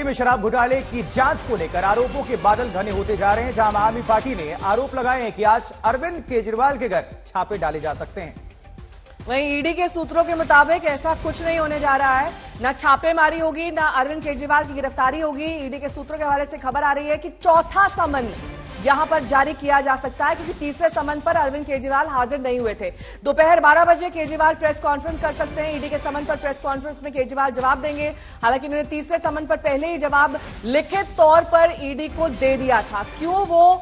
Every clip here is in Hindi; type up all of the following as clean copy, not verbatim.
दिल्ली में शराब घोटाले की जांच को लेकर आरोपों के बादल घने होते जा रहे हैं, जहां आम आदमी पार्टी ने आरोप लगाए हैं कि आज अरविंद केजरीवाल के घर छापे डाले जा सकते हैं। वहीं ईडी के सूत्रों के मुताबिक ऐसा कुछ नहीं होने जा रहा है, न छापेमारी होगी न अरविंद केजरीवाल की गिरफ्तारी होगी। ईडी के सूत्रों के हवाले से खबर आ रही है कि चौथा समन यहां पर जारी किया जा सकता है, क्योंकि तीसरे समन पर अरविंद केजरीवाल हाजिर नहीं हुए थे। दोपहर 12 बजे केजरीवाल प्रेस कॉन्फ्रेंस कर सकते हैं। ईडी के समन पर प्रेस कॉन्फ्रेंस में केजरीवाल जवाब देंगे। हालांकि उन्होंने तीसरे समन पर पहले ही जवाब लिखित तौर पर ईडी को दे दिया था। क्यों वो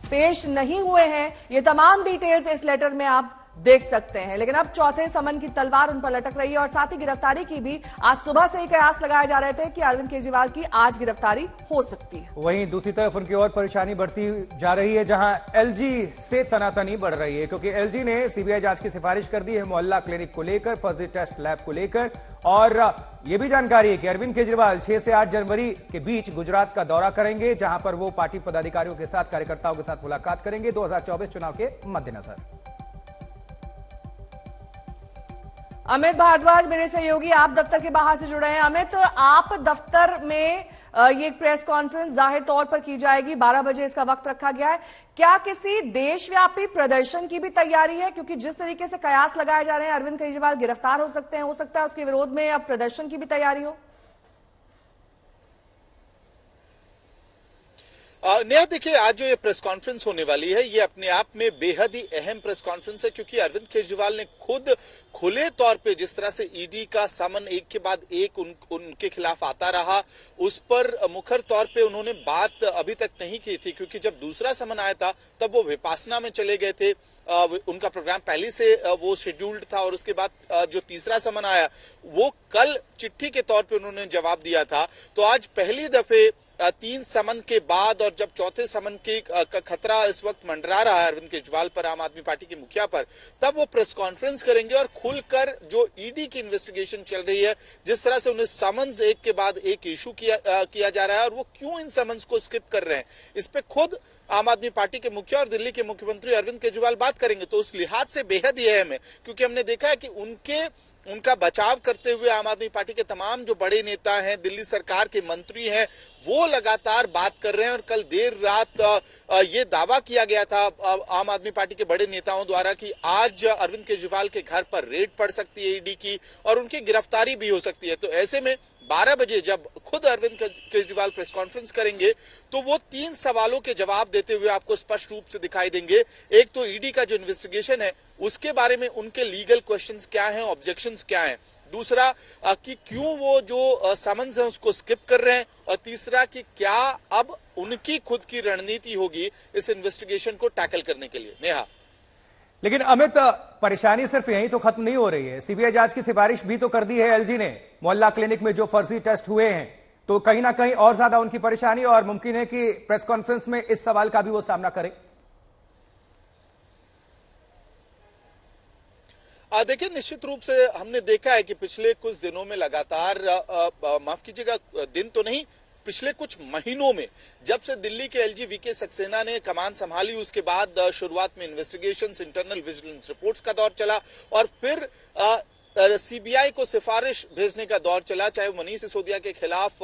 पेश नहीं हुए हैं, ये तमाम डिटेल्स इस लेटर में आप देख सकते हैं। लेकिन अब चौथे समन की तलवार उन पर लटक रही है और साथ ही गिरफ्तारी की भी आज सुबह से ही कयास लगाए जा रहे थे कि अरविंद केजरीवाल की आज गिरफ्तारी हो सकती है। वहीं दूसरी तरफ उनकी और परेशानी बढ़ती जा रही है, जहां एलजी से तनातनी बढ़ रही है, क्योंकि एलजी ने सीबीआई जांच की सिफारिश कर दी है मोहल्ला क्लिनिक को लेकर, फर्जी टेस्ट लैब को लेकर। और यह भी जानकारी है कि अरविंद केजरीवाल 6 से 8 जनवरी के बीच गुजरात का दौरा करेंगे, जहां पर वो पार्टी पदाधिकारियों के साथ, कार्यकर्ताओं के साथ मुलाकात करेंगे 2024 चुनाव के मद्देनजर। अमित भारद्वाज मेरे सहयोगी, आप दफ्तर के बाहर से जुड़े हैं। अमित, आप दफ्तर में ये प्रेस कॉन्फ्रेंस जाहिर तौर पर की जाएगी, 12 बजे इसका वक्त रखा गया है। क्या किसी देशव्यापी प्रदर्शन की भी तैयारी है? क्योंकि जिस तरीके से कयास लगाए जा रहे हैं अरविंद केजरीवाल गिरफ्तार हो सकते हैं, हो सकता है उसके विरोध में अब प्रदर्शन की भी तैयारी हो। नेहा, देखिए, आज जो ये प्रेस कॉन्फ्रेंस होने वाली है ये अपने आप में बेहद ही अहम प्रेस कॉन्फ्रेंस है, क्योंकि अरविंद केजरीवाल ने खुद खुले तौर पे जिस तरह से ईडी का समन एक के बाद एक उनके खिलाफ आता रहा, उस पर मुखर तौर पे उन्होंने बात अभी तक नहीं की थी, क्योंकि जब दूसरा समन आया था तब वो विपासना में चले गए थे। उनका प्रोग्राम पहले से वो शेड्यूल्ड था और उसके बाद जो तीसरा समन आया वो कल चिट्ठी के तौर पे उन्होंने जवाब दिया था। तो आज पहली दफे 3 समन के बाद और जब चौथे समन की का खतरा इस वक्त मंडरा रहा है अरविंद केजरीवाल पर, आम आदमी पार्टी के मुखिया पर, तब वो प्रेस कॉन्फ्रेंस करेंगे और खुलकर जो ईडी की इन्वेस्टिगेशन चल रही है, जिस तरह से उन्हें समन्स एक के बाद एक इशू किया जा रहा है और वो क्यों इन समन्स को स्किप कर रहे हैं, इस पे खुद आम आदमी पार्टी के मुखिया और दिल्ली के मुख्यमंत्री अरविंद केजरीवाल बात करेंगे। तो उस लिहाज से बेहद ही अहम है, क्योंकि हमने देखा है कि उनका बचाव करते हुए आम आदमी पार्टी के तमाम जो बड़े नेता हैं, दिल्ली सरकार के मंत्री हैं, वो लगातार बात कर रहे हैं। और कल देर रात ये दावा किया गया था आम आदमी पार्टी के बड़े नेताओं द्वारा कि आज अरविंद केजरीवाल के घर पर रेड पड़ सकती है ईडी की और उनकी गिरफ्तारी भी हो सकती है। तो ऐसे में 12 बजे जब खुद अरविंद केजरीवाल प्रेस कॉन्फ्रेंस करेंगे तो वो 3 सवालों के जवाब देते हुए आपको स्पष्ट रूप से दिखाई देंगे। एक तो ईडी का जो इन्वेस्टिगेशन है उसके बारे में उनके लीगल क्वेश्चंस क्या हैं, ऑब्जेक्शंस क्या हैं। दूसरा कि क्यों वो जो समन्स है उसको स्किप कर रहे हैं। और तीसरा कि क्या अब उनकी खुद की रणनीति होगी इस इन्वेस्टिगेशन को टैकल करने के लिए। नेहा, लेकिन अमित, परेशानी सिर्फ यहीं तो खत्म नहीं हो रही है। सीबीआई जांच की सिफारिश भी तो कर दी है एलजी ने मोहल्ला क्लिनिक में जो फर्जी टेस्ट हुए हैं, तो कहीं ना कहीं और ज्यादा उनकी परेशानी, और मुमकिन है कि प्रेस कॉन्फ्रेंस में इस सवाल का भी वो सामना करें। देखिए, निश्चित रूप से हमने देखा है कि पिछले कुछ दिनों में लगातार माफ कीजिएगा, दिन तो नहीं, पिछले कुछ महीनों में जब से दिल्ली के एलजी वीके सक्सेना ने कमान संभाली, उसके बाद शुरुआत में इन्वेस्टिगेशंस, इंटरनल विजिलेंस रिपोर्ट्स का दौर चला और फिर सीबीआई को सिफारिश भेजने का दौर चला, चाहे वो मनीष सिसोदिया के खिलाफ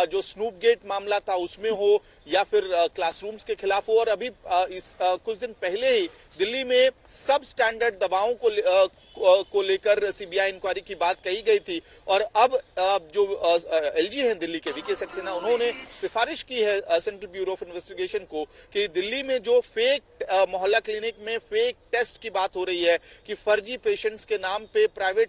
जो स्नूप गेट मामला था उसमें हो या फिर क्लासरूम्स के खिलाफ हो। और अभी कुछ दिन पहले ही दिल्ली में सब स्टैंडर्ड दवाओं को लेकर सीबीआई इंक्वायरी की बात कही गई थी। और अब जो एलजी हैं दिल्ली के वीके सक्सेना, उन्होंने सिफारिश की है सेंट्रल ब्यूरो ऑफ इन्वेस्टिगेशन को कि दिल्ली में जो फेक मोहल्ला क्लिनिक में फेक टेस्ट की बात हो रही है कि फर्जी पेशेंट्स के नाम पे प्राइवेट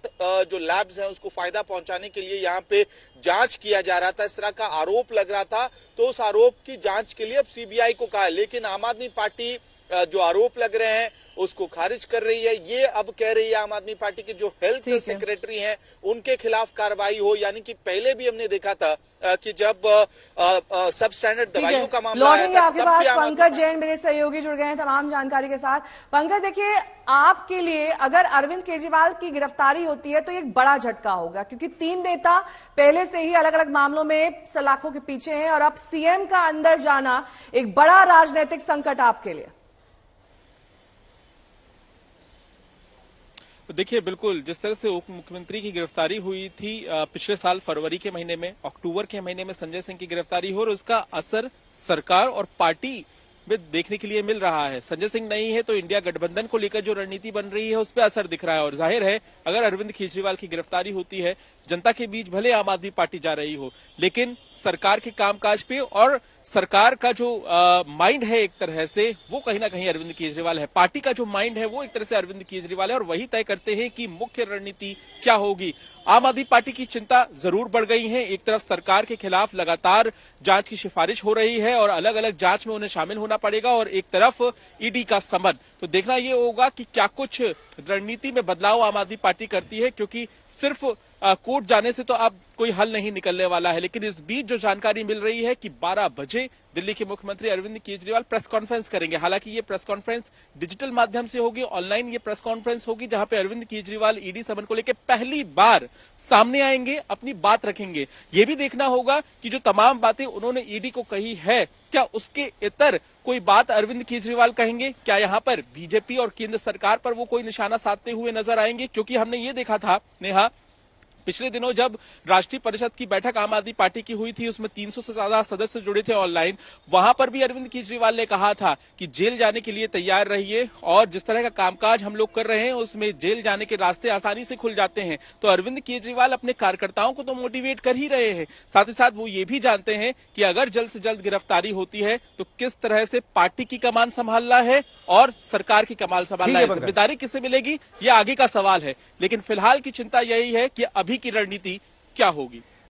जो लैब्स हैं उसको फायदा पहुंचाने के लिए यहाँ पे जांच किया जा रहा था, इस तरह का आरोप लग रहा था। तो उस आरोप की जांच के लिए अब सीबीआई को कहा है, लेकिन आम आदमी पार्टी जो आरोप लग रहे हैं उसको खारिज कर रही है। ये अब कह रही है आम आदमी पार्टी के जो हेल्थ सेक्रेटरी हैं उनके खिलाफ कार्रवाई हो। यानी कि पहले भी हमने देखा था कि जब सब स्टैंडर्ड दवाइयों का मामला आया था, आपके पास पंकज जैन मेरे सहयोगी जुड़ गए हैं तमाम जानकारी के साथ। पंकज, देखिए, आपके लिए अगर अरविंद केजरीवाल की गिरफ्तारी होती है तो एक बड़ा झटका होगा, क्योंकि 3 नेता पहले से ही अलग अलग मामलों में सलाखों के पीछे हैं और अब सीएम का अंदर जाना एक बड़ा राजनीतिक संकट आपके लिए। देखिए, बिल्कुल जिस तरह से उप मुख्यमंत्री की गिरफ्तारी हुई थी पिछले साल फरवरी के महीने में, अक्टूबर के महीने में संजय सिंह की गिरफ्तारी हो, और उसका असर सरकार और पार्टी में देखने के लिए मिल रहा है। संजय सिंह नहीं है तो इंडिया गठबंधन को लेकर जो रणनीति बन रही है उस पर असर दिख रहा है। और जाहिर है, अगर अरविंद केजरीवाल की गिरफ्तारी होती है, जनता के बीच भले आम आदमी पार्टी जा रही हो, लेकिन सरकार के कामकाज पे और सरकार का जो माइंड है एक तरह से, वो कहीं ना कहीं अरविंद केजरीवाल है। पार्टी का जो माइंड है वो एक तरह से अरविंद केजरीवाल है, और वही तय करते हैं कि मुख्य रणनीति क्या होगी। आम आदमी पार्टी की चिंता जरूर बढ़ गई है। एक तरफ सरकार के खिलाफ लगातार जांच की सिफारिश हो रही है और अलग अलग जांच में उन्हें शामिल होना पड़ेगा, और एक तरफ ईडी का समन। तो देखना ये होगा कि क्या कुछ रणनीति में बदलाव आम आदमी पार्टी करती है, क्योंकि सिर्फ कोर्ट जाने से तो अब कोई हल नहीं निकलने वाला है। लेकिन इस बीच जो जानकारी मिल रही है कि 12 बजे दिल्ली के मुख्यमंत्री अरविंद केजरीवाल प्रेस कॉन्फ्रेंस करेंगे। हालांकि ये प्रेस कॉन्फ्रेंस डिजिटल माध्यम से होगी, ऑनलाइन ये प्रेस कॉन्फ्रेंस होगी, जहां पे अरविंद केजरीवाल ईडी समन को लेकर पहली बार सामने आएंगे, अपनी बात रखेंगे। ये भी देखना होगा कि जो तमाम बातें उन्होंने ईडी को कही है, क्या उसके इतर कोई बात अरविंद केजरीवाल कहेंगे? क्या यहाँ पर बीजेपी और केंद्र सरकार पर वो कोई निशाना साधते हुए नजर आएंगे? क्योंकि हमने ये देखा था नेहा, पिछले दिनों जब राष्ट्रीय परिषद की बैठक आम आदमी पार्टी की हुई थी, उसमें 300 से ज्यादा सदस्य जुड़े थे ऑनलाइन। वहां पर भी अरविंद केजरीवाल ने कहा था कि जेल जाने के लिए तैयार रहिए, और जिस तरह का कामकाज हम लोग कर रहे हैं उसमें जेल जाने के रास्ते आसानी से खुल जाते हैं। तो अरविंद केजरीवाल अपने कार्यकर्ताओं को तो मोटिवेट कर ही रहे हैं, साथ ही साथ वो ये भी जानते हैं कि अगर जल्द से जल्द गिरफ्तारी होती है तो किस तरह से पार्टी की कमान संभालना है और सरकार की कमान संभालना है। जिम्मेदारी किसे मिलेगी, ये आगे का सवाल है। लेकिन फिलहाल की चिंता यही है कि अभी की रणनीति क्या होगी।